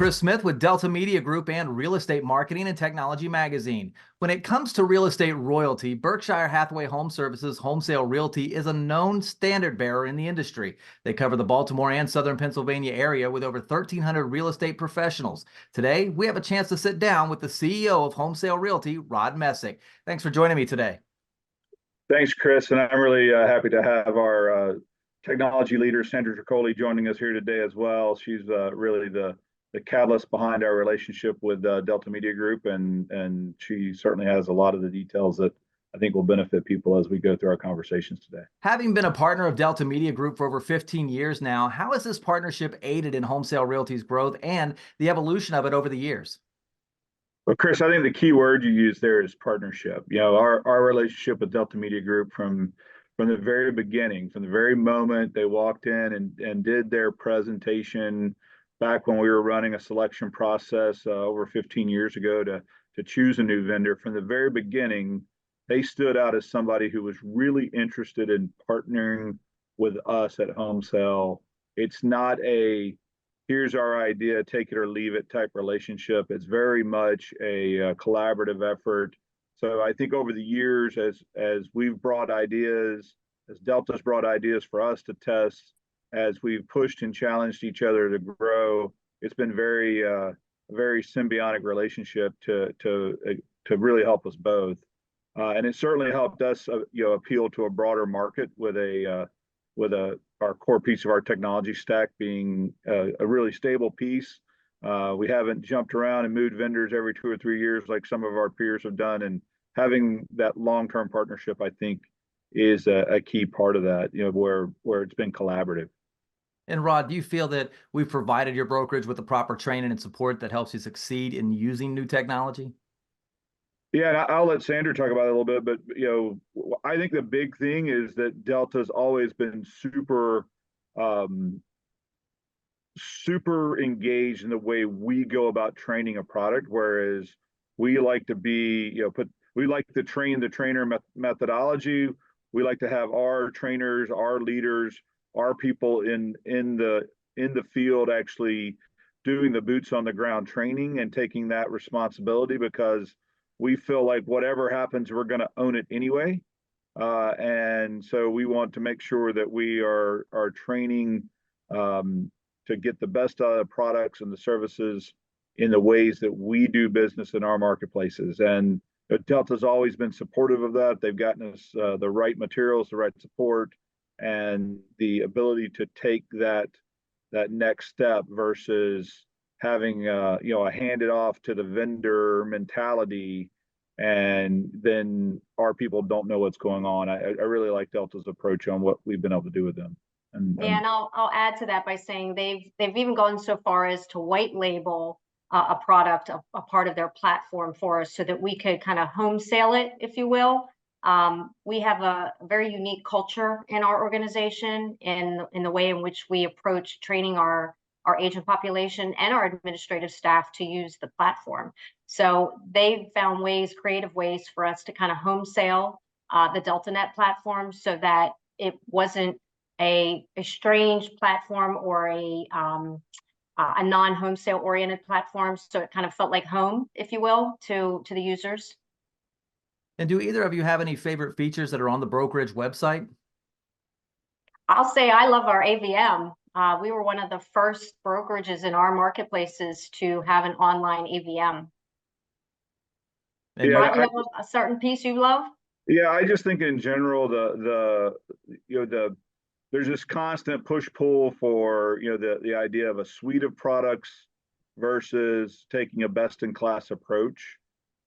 Chris Smith with Delta Media Group and Real Estate Marketing and Technology Magazine. When it comes to real estate royalty, Berkshire Hathaway Home Services Homesale Realty is a known standard bearer in the industry. They cover the Baltimore and Southern Pennsylvania area with over 1,300 real estate professionals. Today, we have a chance to sit down with the CEO of Homesale Realty, Rod Messick. Thanks for joining me today. Thanks, Chris, and I'm really happy to have our technology leader, Sandra Troccoli, joining us here today as well. She's really the catalyst behind our relationship with Delta Media Group, and she certainly has a lot of the details that I think will benefit people as we go through our conversations today. Having been a partner of Delta Media Group for over 15 years now, how has this partnership aided in Homesale Realty's growth and the evolution of it over the years? Well, Chris, I think the key word you use there is partnership. You know, our relationship with Delta Media Group from the very beginning, from the very moment they walked in and did their presentation back when we were running a selection process over 15 years ago to choose a new vendor. From the very beginning, they stood out as somebody who was really interested in partnering with us at Homesale. It's not a here's our idea, take it or leave it type relationship. It's very much a collaborative effort. So I think over the years, as we've brought ideas, as Delta's brought ideas for us to test, as we've pushed and challenged each other to grow, it's been very symbiotic relationship to really help us both. And it certainly helped us, appeal to a broader market with our core piece of our technology stack being a really stable piece. We haven't jumped around and moved vendors every 2 or 3 years like some of our peers have done. And having that long-term partnership, I think, is a key part of that, where it's been collaborative. And Rod, do you feel that we've provided your brokerage with the proper training and support that helps you succeed in using new technology? Yeah, and I'll let Sandra talk about it a little bit, but I think the big thing is that Delta's always been super engaged in the way we go about training a product, whereas we like to be, we like to train the trainer methodology. We like to have our trainers, our leaders, our people in the field actually doing the boots on the ground training and taking that responsibility, because we feel like whatever happens, we're going to own it anyway. And so we want to make sure that we are training to get the best out of the products and the services in the ways that we do business in our marketplaces. And Delta's always been supportive of that. They've gotten us the right materials, the right support, and the ability to take that next step versus having a hand it off to the vendor mentality, and then our people don't know what's going on. I really like Delta's approach on what we've been able to do with them. And I'll add to that by saying they've even gone so far as to white label a product, a part of their platform for us, so that we could kind of home sale it, if you will. We have a very unique culture in our organization in the way in which we approach training our agent population and our administrative staff to use the platform. So they've found creative ways for us to kind of home sale the DeltaNet platform, so that it wasn't a strange platform or a non-home sale oriented platform. So it kind of felt like home, if you will, to the users. And do either of you have any favorite features that are on the brokerage website? I'll say I love our AVM. We were one of the first brokerages in our marketplaces to have an online AVM. And yeah, you have a certain piece you love? Yeah, I just think in general there's this constant push-pull for the idea of a suite of products versus taking a best-in-class approach.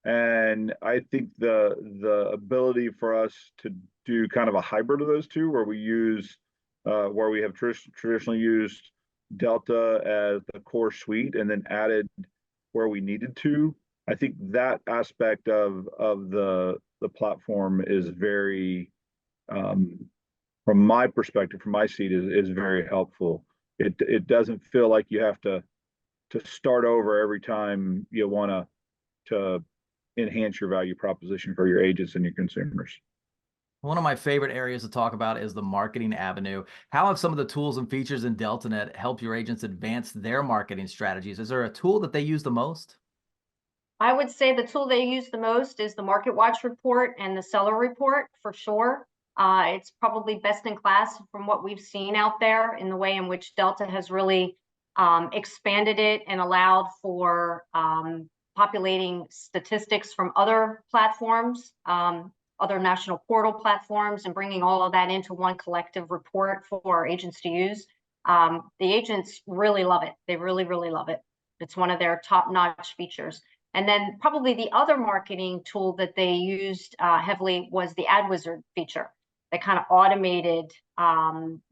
And I think the ability for us to do kind of a hybrid of those two, where we have traditionally used Delta as the core suite and then added where we needed to. I think that aspect of the platform is very, from my perspective, from my seat, is very helpful. It doesn't feel like you have to start over every time you want to enhance your value proposition for your agents and your consumers. One of my favorite areas to talk about is the marketing avenue. How have some of the tools and features in DeltaNet helped your agents advance their marketing strategies? Is there a tool that they use the most? I would say the tool they use the most is the Market Watch report and the seller report for sure. It's probably best in class from what we've seen out there in the way in which Delta has really expanded it and allowed for populating statistics from other platforms, other national portal platforms, and bringing all of that into one collective report for our agents to use. The agents really love it. They really, really love it. It's one of their top-notch features. And then probably the other marketing tool that they used heavily was the Ad Wizard feature that kind of automated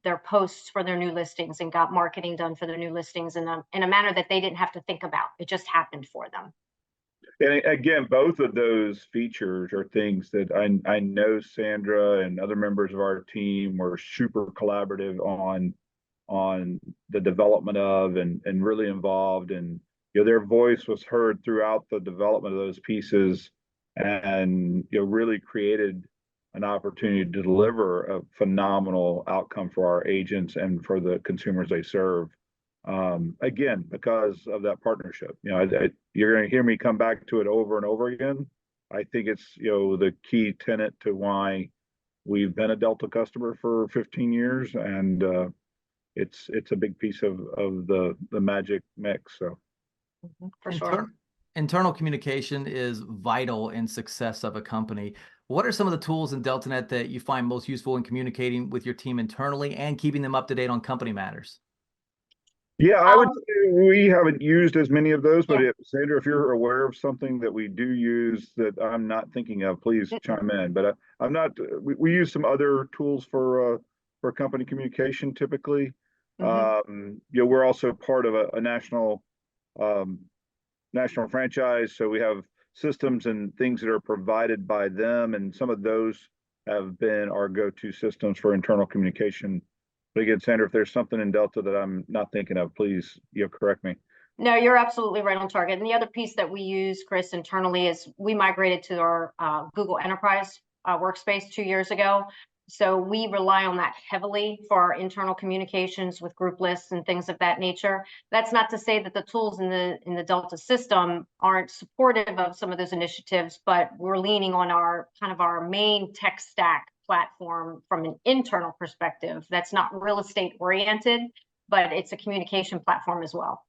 their posts for their new listings and got marketing done for their new listings in a manner that they didn't have to think about. It just happened for them. And again, both of those features are things that I know Sandra and other members of our team were super collaborative on the development of and really involved, and their voice was heard throughout the development of those pieces, and really created an opportunity to deliver a phenomenal outcome for our agents and for the consumers they serve. Again, because of that partnership, you're going to hear me come back to it over and over again. I think it's the key tenet to why we've been a Delta customer for 15 years, and it's a big piece of the magic mix. So For sure. Internal communication is vital in success of a company. What are some of the tools in DeltaNet that you find most useful in communicating with your team internally and keeping them up to date on company matters? yeah, I would say we haven't used as many of those, but Yeah. Sandra, if you're aware of something that we do use that I'm not thinking of, please chime in. But I'm not. We use some other tools for company communication typically. We're also part of a national national franchise, so we have systems and things that are provided by them, and some of those have been our go-to systems for internal communication. But again, Sandra, if there's something in Delta that I'm not thinking of, please, correct me. No, you're absolutely right on target. And the other piece that we use, Chris, internally is we migrated to our Google Enterprise workspace 2 years ago. So we rely on that heavily for our internal communications with group lists and things of that nature. That's not to say that the tools in the Delta system aren't supportive of some of those initiatives, but we're leaning on our kind of our main tech stack platform from an internal perspective that's not real estate oriented, but it's a communication platform as well.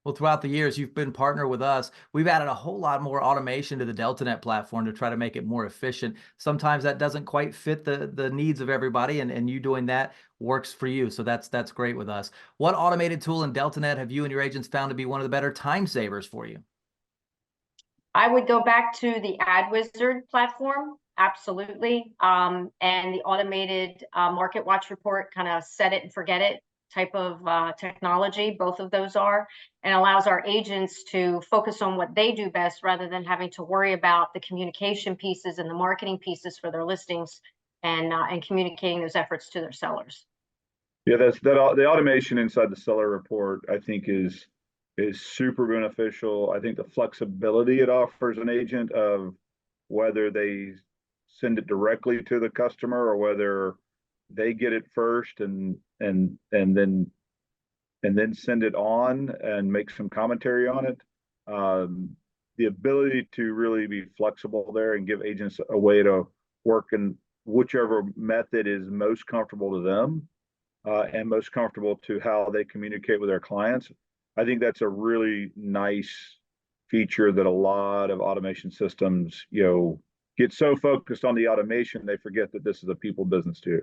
Well, throughout the years, you've been partner with us. We've added a whole lot more automation to the DeltaNet platform to try to make it more efficient. Sometimes that doesn't quite fit the needs of everybody, and you doing that works for you. So that's great with us. What automated tool in DeltaNet have you and your agents found to be one of the better time savers for you? I would go back to the Ad Wizard platform, absolutely. And the automated Market Watch report, kind of set it and forget it type of technology. Both of those are, and allows our agents to focus on what they do best rather than having to worry about the communication pieces and the marketing pieces for their listings and communicating those efforts to their sellers. Yeah, the automation inside the seller report, I think, is super beneficial. I think the flexibility it offers an agent of whether they send it directly to the customer or whether they get it first and then send it on and make some commentary on it. The ability to really be flexible there and give agents a way to work in whichever method is most comfortable to them and most comfortable to how they communicate with their clients. I think that's a really nice feature that a lot of automation systems, get so focused on the automation, they forget that this is a people business too.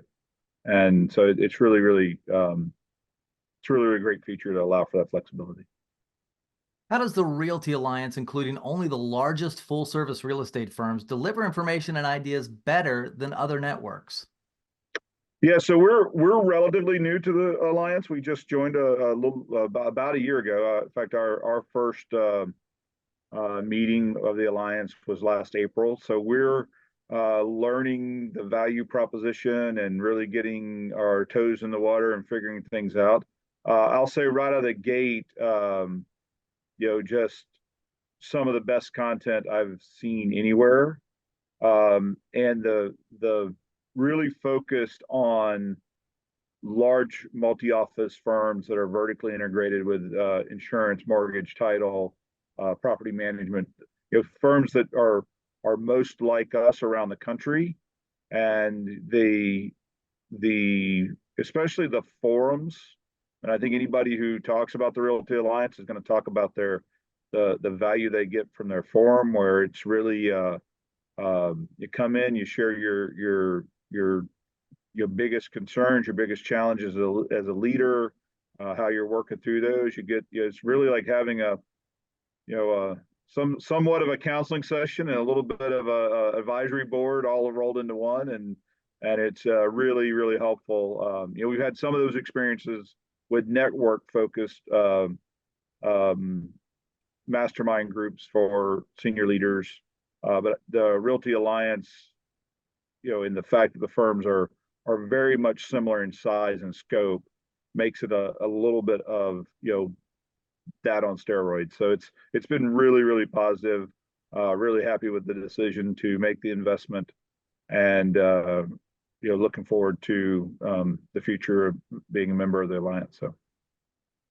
And so it's really, really, it's really a great feature to allow for that flexibility. How does the Realty Alliance, including only the largest full-service real estate firms, deliver information and ideas better than other networks? Yeah, so we're relatively new to the alliance. We just joined a little about a year ago. In fact, our first meeting of the alliance was last April. So we're learning the value proposition and really getting our toes in the water and figuring things out. I'll say right out of the gate, just some of the best content I've seen anywhere. and the really focused on large multi-office firms that are vertically integrated with insurance, mortgage, title, property management. Firms that are most like us around the country, and especially the forums. And I think anybody who talks about the Realty Alliance is going to talk about the value they get from their forum, where it's really you come in, you share your biggest concerns, your biggest challenges as a leader, how you're working through those. It's really like having somewhat of a counseling session and a little bit of a advisory board all rolled into one, and it's really, really helpful. We've had some of those experiences with network focused mastermind groups for senior leaders, but the Realty Alliance, in the fact that the firms are very much similar in size and scope, makes it a little bit of that on steroids. So it's been really, really positive. Really happy with the decision to make the investment, and looking forward to the future of being a member of the Alliance.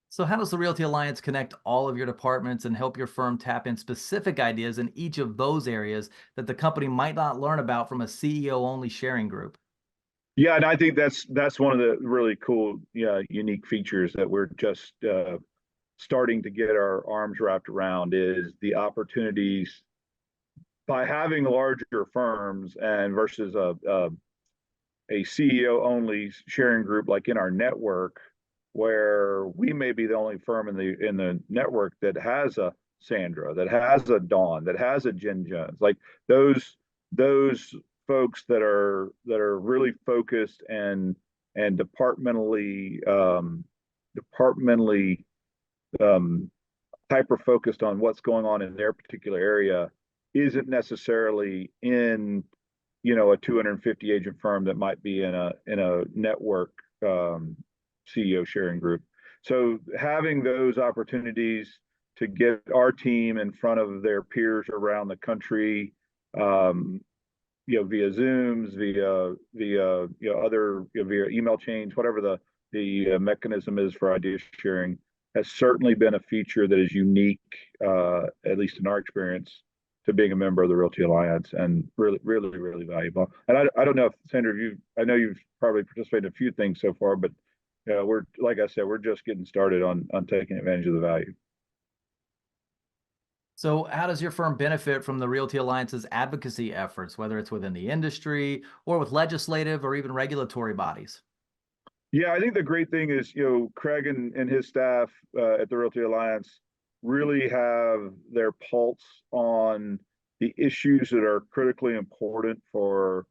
So how does the Realty Alliance connect all of your departments and help your firm tap in specific ideas in each of those areas that the company might not learn about from a CEO-only sharing group? Yeah, and I think that's one of the really cool, unique features that we're just starting to get our arms wrapped around, is the opportunities by having larger firms and versus a CEO-only sharing group like in our network, where we may be the only firm in the network that has a Sandra, that has a Dawn, that has a Jen Jones. Like those folks that are really focused and departmentally hyper focused on what's going on in their particular area, isn't necessarily in a 250 agent firm that might be in a network CEO sharing group. So having those opportunities to get our team in front of their peers around the country, via Zooms, via other via email chains, whatever the mechanism is for idea sharing, has certainly been a feature that is unique, at least in our experience, to being a member of the Realty Alliance, and really, really, really valuable. And I don't know if, Sandra, I know you've probably participated in a few things so far, but like I said, we're just getting started on taking advantage of the value. So how does your firm benefit from the Realty Alliance's advocacy efforts, whether it's within the industry or with legislative or even regulatory bodies? Yeah, I think the great thing is, Craig and his staff at the Realty Alliance really have their pulse on the issues that are critically important for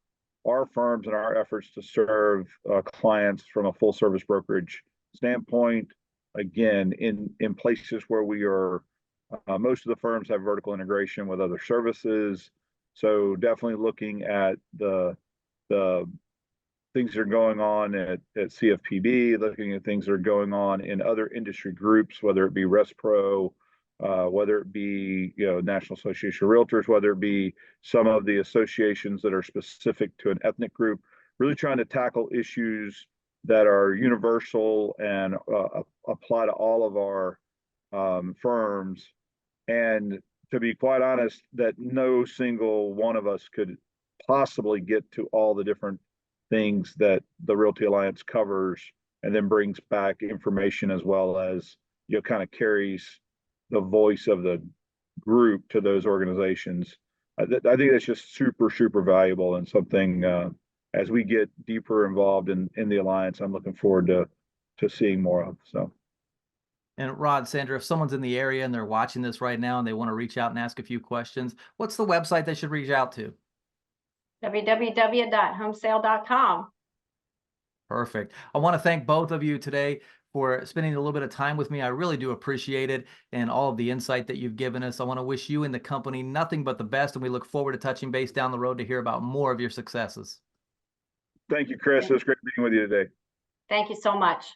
our firms and our efforts to serve clients from a full service brokerage standpoint. Again, in places where we are, most of the firms have vertical integration with other services. So definitely looking at the things that are going on at CFPB, looking at things that are going on in other industry groups, whether it be ResPro, whether it be National Association of Realtors, whether it be some of the associations that are specific to an ethnic group, really trying to tackle issues that are universal and apply to all of our firms. And to be quite honest, that no single one of us could possibly get to all the different things that the Realty Alliance covers, and then brings back information as well as kind of carries the voice of the group to those organizations. I think that's just super, super valuable, and something as we get deeper involved in the Alliance, I'm looking forward to seeing more of. So. And Rod, Sandra, if someone's in the area and they're watching this right now and they want to reach out and ask a few questions, what's the website they should reach out to? www.homesale.com. Perfect. I want to thank both of you today for spending a little bit of time with me. I really do appreciate it, and all of the insight that you've given us. I want to wish you and the company nothing but the best, and we look forward to touching base down the road to hear about more of your successes. Thank you, Chris. It was great being with you today. Thank you so much.